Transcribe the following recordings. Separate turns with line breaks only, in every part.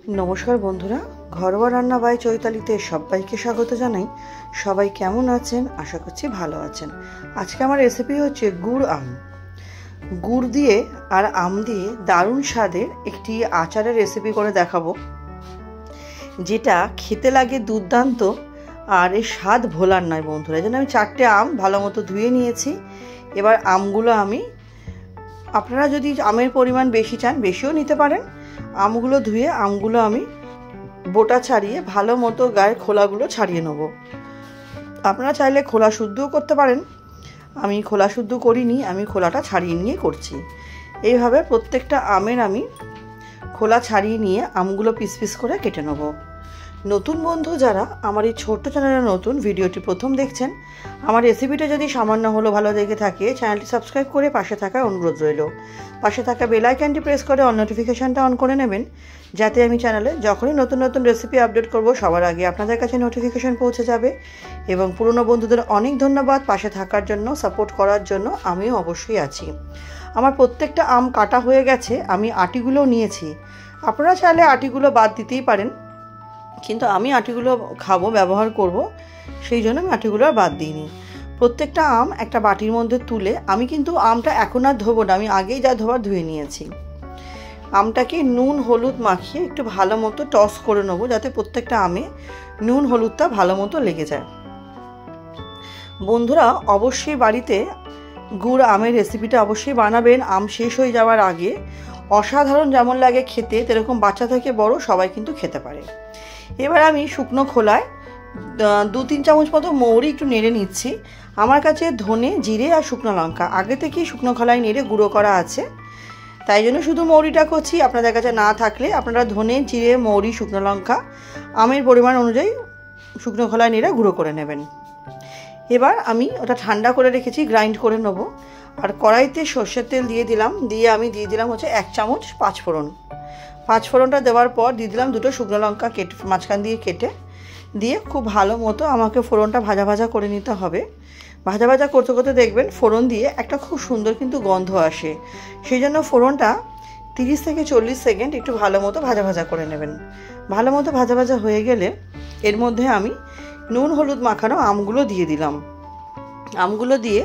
नमस्कार बंधुरा घरोया रान्ना बाई चैतालीते सबाइके स्वागत जानाई। सबाई केमन आछेन? आशा करछि भालो आछेन। आजके आमार रेसिपि होच्छे गुड़ आम। गुड़ दिए और आम दिए दारुण स्वादेर एकटी आचारेर रेसिपि करे देखाबो, जेटा खेते लागे दुर्दान्त और एर स्वाद भोलार नय बंधुरा। एजন্য আমি চারটে আম ভালোমতো ধুয়ে নিয়েছি। এবার আমগুলো আমি আপনারা যদি আমের পরিমাণ বেশি চান বেশিও নিতে পারেন। আমগুলো ধুয়ে আমগুলো আমি বোটা ছাড়িয়ে ভালো মতো গায়ের খোলাগুলো ছাড়িয়ে নেব। আপনারা চাইলে খোলা শুদ্ধও করতে পারেন, আমি খোলা শুদ্ধ করিনি, আমি খোলাটা ছাড়িয়ে নিয়ে করছি। এইভাবে প্রত্যেকটা আমের আমি খোলা ছাড়িয়ে নিয়ে আমগুলো পিস পিস করে কেটে নেব। নতুন বন্ধু যারা আমার এই ছোট্ট চ্যানেলে নতুন ভিডিওটি প্রথম দেখছেন, আমার রেসিপিটা যদি সামান্য হলো ভালো লেগে থাকে চ্যানেলটি সাবস্ক্রাইব করে পাশে থাকার অনুরোধ রইল। পাশে থাকা বেল আইকনটি প্রেস করে অল নোটিফিকেশনটা অন করে নেবেন, যাতে আমি চ্যানেলে যখনই নতুন নতুন রেসিপি আপডেট করব সবার আগে আপনাদের কাছে নোটিফিকেশন পৌঁছে যাবে। এবং পুরনো বন্ধুদের অনেক ধন্যবাদ পাশে থাকার জন্য, সাপোর্ট করার জন্য। আমিও অবশ্যই আছি। আমার প্রত্যেকটা আম কাটা হয়ে গেছে, আমি আটিগুলো নিয়েছি। আপনারা চাইলে আটিগুলো বাদ দিতেই পারেন, কিন্তু আমি আটিগুলো খাবো, ব্যবহার করব, সেই জন্য আমি আটিগুলো আর বাদ দিইনি। প্রত্যেকটা আম একটা বাটির মধ্যে তুলে আমি কিন্তু আমটা এখন আর ধোবো না, আমি আগেই যা ধোবার ধুয়ে নিয়েছি। আমটাকে নুন হলুদ মাখিয়ে একটু ভালো মতো টস করে নেবো, যাতে প্রত্যেকটা আমে নুন হলুদটা ভালো মতো লেগে যায়। বন্ধুরা অবশ্যই বাড়িতে গুড় আমের রেসিপিটা অবশ্যই বানাবেন আম শেষ হয়ে যাওয়ার আগে। অসাধারণ যেমন লাগে খেতে, সেরকম বাচ্চা থেকে বড় সবাই কিন্তু খেতে পারে। এবার আমি শুকনো খোলায় 2-3 চামচ মতো মৌরি একটু নেড়ে নিচ্ছি। আমার কাছে ধনে, জিরে আর শুকনো লঙ্কা আগে থেকেই শুকনো খোলায় নেড়ে গুঁড়ো করা আছে, তাই জন্য শুধু মৌরিটা করছি। আপনাদের কাছে না থাকলে আপনারা ধনে, জিরে, মৌরি, শুকনো লঙ্কা আমের পরিমাণ অনুযায়ী শুকনো খোলায় নেড়ে গুঁড়ো করে নেবেন। এবার আমি ওটা ঠান্ডা করে রেখেছি, গ্রাইন্ড করে নেব। আর কড়াইতে সর্ষের তেল দিয়ে দিলাম, দিয়ে আমি দিয়ে দিলাম হচ্ছে 1 চামচ পাঁচফোড়ন। পাঁচফোড়নটা দেওয়ার পর দিয়ে দিলাম 2টো শুকনো লঙ্কা কেটে মাঝখান দিয়ে কেটে, দিয়ে খুব ভালো মতো আমাকে ফোড়নটা ভাজা ভাজা করে নিতে হবে। ভাজা ভাজা করতে করতে দেখবেন ফোড়ন দিয়ে একটা খুব সুন্দর কিন্তু গন্ধ আসে, সেই জন্য ফোড়নটা 30 থেকে 40 সেকেন্ড একটু ভালো মতো ভাজা ভাজা করে নেবেন। ভালো মতো ভাজা ভাজা হয়ে গেলে এর মধ্যে আমি নুন হলুদ মাখানো আমগুলো দিয়ে দিলাম। আমগুলো দিয়ে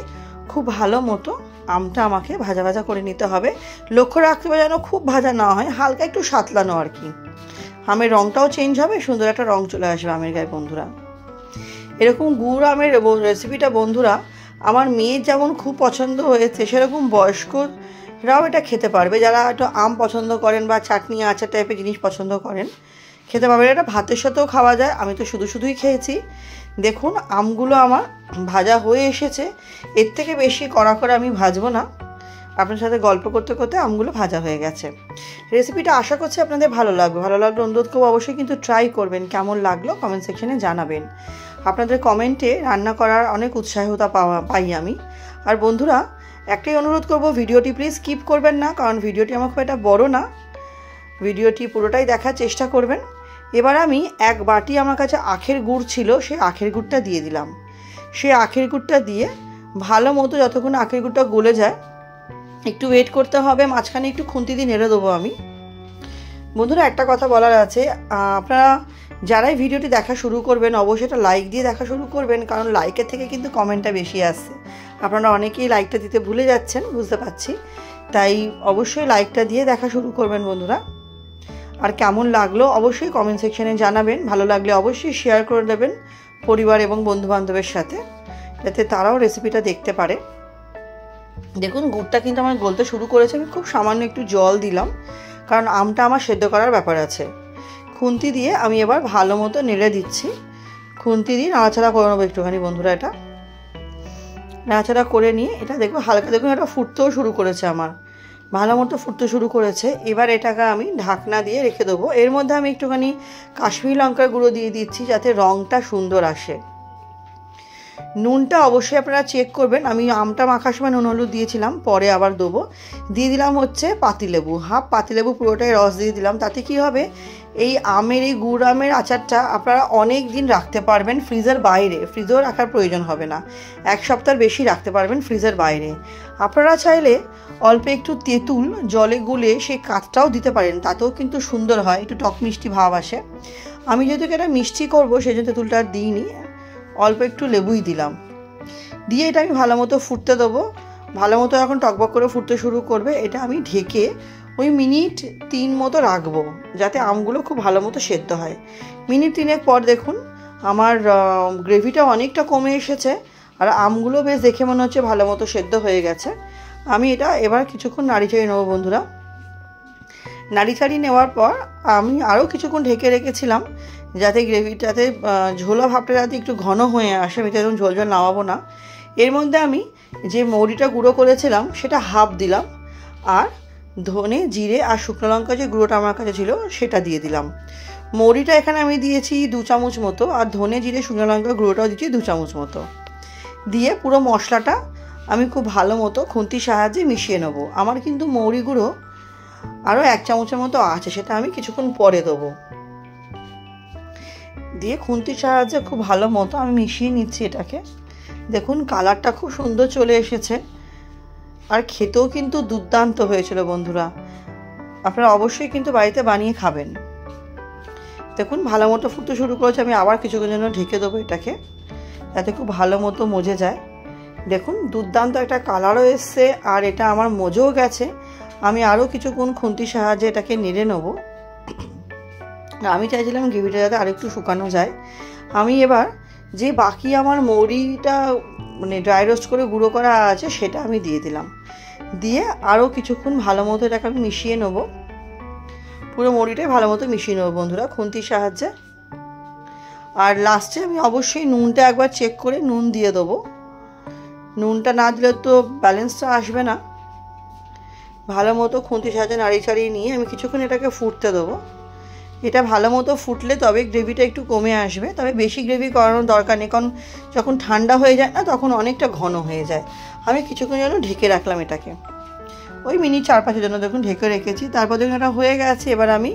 খুব ভালো মতো আমটা আমাকে ভাজা ভাজা করে নিতে হবে। লক্ষ্য রাখতে হবে যেন খুব ভাজা না হয়, হালকা একটু সাতলানো আর কি। আমের রঙটাও চেঞ্জ হবে, সুন্দর একটা রঙ চলে আসবে আমের গায়ে। বন্ধুরা এরকম গুড় আমের রেসিপিটা বন্ধুরা আমার মেয়ের যেমন খুব পছন্দ হয়েছে, সেরকম বয়স্করাও এটা খেতে পারবে। যারা একটু আম পছন্দ করেন বা চাটনি আচার টাইপের জিনিস পছন্দ করেন খেতে পারবেন। এটা ভাতের সাথেও খাওয়া যায়, আমি তো শুধুই খেয়েছি। দেখুন আমগুলো আমার ভাজা হয়ে এসেছে, এর থেকে বেশি কড়া করে আমি ভাজবো না। আপনার সাথে গল্প করতে করতে আমগুলো ভাজা হয়ে গেছে। রেসিপিটা আশা করছি আপনাদের ভালো লাগবে। ভালো লাগলে অনুরোধ করবো অবশ্যই কিন্তু ট্রাই করবেন। কেমন লাগলো কমেন্ট সেকশনে জানাবেন। আপনাদের কমেন্টে রান্না করার অনেক উৎসাহতা পাই আমি। আর বন্ধুরা একটাই অনুরোধ করব, ভিডিওটি প্লিজ স্কিপ করবেন না, কারণ ভিডিওটি আমার খুব একটা বড় না। ভিডিওটি পুরোটাই দেখার চেষ্টা করবেন। এবার আমি 1 বাটি আমার কাছে আখের গুড় ছিল, সেই আখের গুড়টা দিয়ে দিলাম। সেই আখের গুড়টা দিয়ে ভালো মতো যতক্ষণ আখের গুড়টা গলে যায় একটু ওয়েট করতে হবে। মাঝখানে একটু খুন্তি দিয়ে নেড়ে দেবো আমি। বন্ধুরা একটা কথা বলার আছে, আপনারা যারাই ভিডিওটি দেখা শুরু করবেন অবশ্যই এটা লাইক দিয়ে দেখা শুরু করবেন, কারণ লাইকের থেকে কিন্তু কমেন্টটা বেশি আসছে। আপনারা অনেকেই লাইকটা দিতে ভুলে যাচ্ছেন, বুঝতে পারছি, তাই অবশ্যই লাইকটা দিয়ে দেখা শুরু করবেন বন্ধুরা। আর কেমন লাগলো অবশ্যই কমেন্ট সেকশনে জানাবেন। ভালো লাগলে অবশ্যই শেয়ার করে দেবেন পরিবার এবং বন্ধুবান্ধবের সাথে, যাতে তারাও রেসিপিটা দেখতে পারে। দেখুন গুড়টা কিন্তু আমার গলতে শুরু করেছে। আমি খুব সামান্য একটু জল দিলাম, কারণ আমটা আমার সেদ্ধ করার ব্যাপার আছে। খুন্তি দিয়ে আমি এবার ভালো মতো নেড়ে দিচ্ছি। খুন্তি দিয়ে নাড়াচাড়া করে নেবো একটুখানি বন্ধুরা। এটা নাড়াচাড়া করে নিয়ে এটা দেখবো হালকা, দেখুন এটা ফুটতেও শুরু করেছে, আমার ভালো মতো ফুটতে শুরু করেছে। এবার এটাকে আমি ঢাকনা দিয়ে রেখে দেবো। এর মধ্যে আমি একটুখানি কাশ্মীরি লঙ্কার গুঁড়ো দিয়ে দিচ্ছি, যাতে রঙটা সুন্দর আসে। নুনটা অবশ্যই আপনারা চেক করবেন। আমি আমটা মাখার সময় নুন হলুদ দিয়েছিলাম, পরে আবার দেবো। দিয়ে দিলাম হচ্ছে পাতিলেবু, হাফ পাতিলেবু পুরোটাই রস দিয়ে দিলাম। তাতে কি হবে, এই আমের এই গুড় আমের আচারটা আপনারা অনেক দিন রাখতে পারবেন ফ্রিজের বাইরে, ফ্রিজেও রাখার প্রয়োজন হবে না, 1 সপ্তাহ বেশি রাখতে পারবেন ফ্রিজের বাইরে। আপনারা চাইলে অল্প একটু তেঁতুল জলে গুলে সেই কাঠটাও দিতে পারেন, তাতেও কিন্তু সুন্দর হয়, একটু টক মিষ্টি ভাব আসে। আমি যেহেতু এটা মিষ্টি করবো সেই জন্য তেঁতুলটা আর দিইনি, অল্প একটু লেবুই দিলাম। দিয়ে এটা আমি ভালো মতো ফুটতে দেবো। ভালো মতো এখন টকবক করে ফুটতে শুরু করবে। এটা আমি ঢেকে ওই মিনিট 3 মতো রাখবো, যাতে আমগুলো খুব ভালো মতো সেদ্ধ হয়। মিনিট 3 পর দেখুন আমার গ্রেভিটা অনেকটা কমে এসেছে, আর আমগুলো বেশ দেখে মনে হচ্ছে ভালো মতো সেদ্ধ হয়ে গেছে। আমি এটা এবার কিছুক্ষণ নাড়ি চাড়িয়ে নেবো বন্ধুরা। নাড়ি চাড়িয়ে নেওয়ার পর আমি আরও কিছুক্ষণ ঢেকে রেখেছিলাম, যাতে গ্রেভিটাতে ঝোলা ভাবটা যাতে একটু ঘন হয়ে আসে। আমি তো একদম ঝোল ঝোল নামাবো না। এর মধ্যে আমি যে মৌরিটা গুঁড়ো করেছিলাম সেটা হাফ দিলাম, আর ধনে জিরে আর শুকনো লঙ্কা যে গুঁড়োটা আমার কাছে ছিল সেটা দিয়ে দিলাম। মৌরিটা এখানে আমি দিয়েছি 2 চামচ মতো, আর ধনে জিরে শুকনো লঙ্কা গুঁড়োটাও দিচ্ছি 2 চামচ মতো। দিয়ে পুরো মশলাটা আমি খুব ভালো মতো খুন্তির সাহায্যে মিশিয়ে নেব। আমার কিন্তু মৌরি গুঁড়ো আরও 1 চামচের মতো আছে, সেটা আমি কিছুক্ষণ পরে দেবো। দিয়ে খুন্তির সাহায্যে খুব ভালো মতো আমি মিশিয়ে নিচ্ছি এটাকে। দেখুন কালারটা খুব সুন্দর চলে এসেছে, আর খেতেও কিন্তু দুর্দান্ত হয়েছিল বন্ধুরা। আপনারা অবশ্যই কিন্তু বাড়িতে বানিয়ে খাবেন। দেখুন ভালো মতো ফুটতে শুরু করেছে, আমি আবার কিছুক্ষণের জন্য ঢেকে দেবো এটাকে, যাতে খুব ভালো মতো মজে যায়। দেখুন দুর্দান্ত একটা কালারও এসছে, আর এটা আমার মজেও গেছে। আমি আরও কিছুক্ষণ খুন্তির সাহায্যে এটাকে নেড়ে নেবো। আমি চাইছিলাম গ্রেভিটা যাতে আরেকটু শুকানো যায়। আমি এবার যে বাকি আমার মৌরিটা মানে ড্রাই রোস্ট করে গুঁড়ো করা আছে সেটা আমি দিয়ে দিলাম। দিয়ে আরও কিছুক্ষণ ভালো মতো এটাকে আমি মিশিয়ে নেব। পুরো মৌরিটাই ভালো মতো মিশিয়ে নেবো বন্ধুরা খুন্তির সাহায্যে। আর লাস্টে আমি অবশ্যই নুনটা একবার চেক করে নুন দিয়ে দেবো। নুনটা না দিলে তো ব্যালেন্সটা আসবে না। ভালো মতো খুন্তির সাহায্যে নাড়িয়ে চাড়িয়ে নিয়ে আমি কিছুক্ষণ এটাকে ফুটতে দেবো। এটা ভালো মতো ফুটলে তবে গ্রেভিটা একটু কমে আসবে, তবে বেশি গ্রেভি করানোর দরকার নেই, কারণ যখন ঠান্ডা হয়ে যায় না তখন অনেকটা ঘন হয়ে যায়। আমি কিছুক্ষণ যেন ঢেকে রাখলাম এটাকে, ওই মিনিট 4-5-এর জন্য দেখুন ঢেকে রেখেছি। তারপর দেখুন এটা হয়ে গেছে। এবার আমি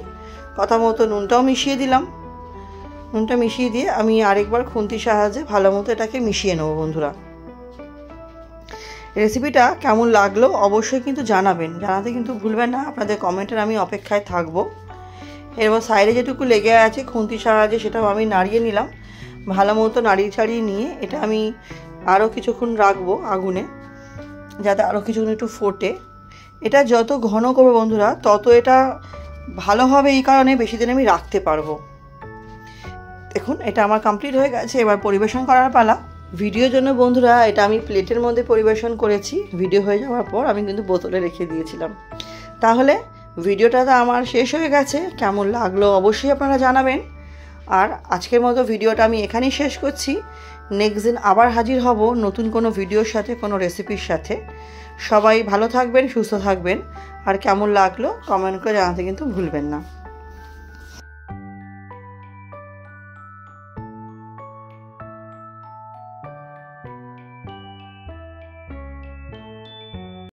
কথা মতো নুনটাও মিশিয়ে দিলাম। নুনটা মিশিয়ে দিয়ে আমি আরেকবার খুন্তির সাহায্যে ভালো মতো এটাকে মিশিয়ে নেবো বন্ধুরা। রেসিপিটা কেমন লাগলো অবশ্যই কিন্তু জানাবেন, জানাতে কিন্তু ভুলবেন না। আপনাদের কমেন্টের আমি অপেক্ষায় থাকবো। এরপর সাইডে যেটুকু লেগে আছে খুন্তির সাহায্যে সেটাও আমি নাড়িয়ে নিলাম। ভালো মতো নাড়িয়ে ছাড়িয়ে নিয়ে এটা আমি আরও কিছুক্ষণ রাখবো আগুনে, যাতে আরও কিছুক্ষণ একটু ফোটে। এটা যত ঘন করবো বন্ধুরা তত এটা ভালো হবে, এই কারণে বেশি দিন আমি রাখতে পারবো। দেখুন এটা আমার কমপ্লিট হয়ে গেছে। এবার পরিবেশন করার পালা। ভিডিওর জন্য বন্ধুরা এটা আমি প্লেটের মধ্যে পরিবেশন করেছি। ভিডিও হয়ে যাওয়ার পর আমি কিন্তু বোতলে রেখে দিয়েছিলাম। তাহলে ভিডিওটা তো আমার শেষ হয়ে গেছে। কেমন লাগলো অবশ্যই আপনারা জানাবেন। আর আজকের মতো ভিডিওটা আমি এখানেই শেষ করছি। নেক্সট দিন আবার হাজির হব নতুন কোনো ভিডিওর সাথে, কোনো রেসিপির সাথে। সবাই ভালো থাকবেন, সুস্থ থাকবেন। আর কেমন লাগলো কমেন্ট করে জানাতে কিন্তু ভুলবেন না।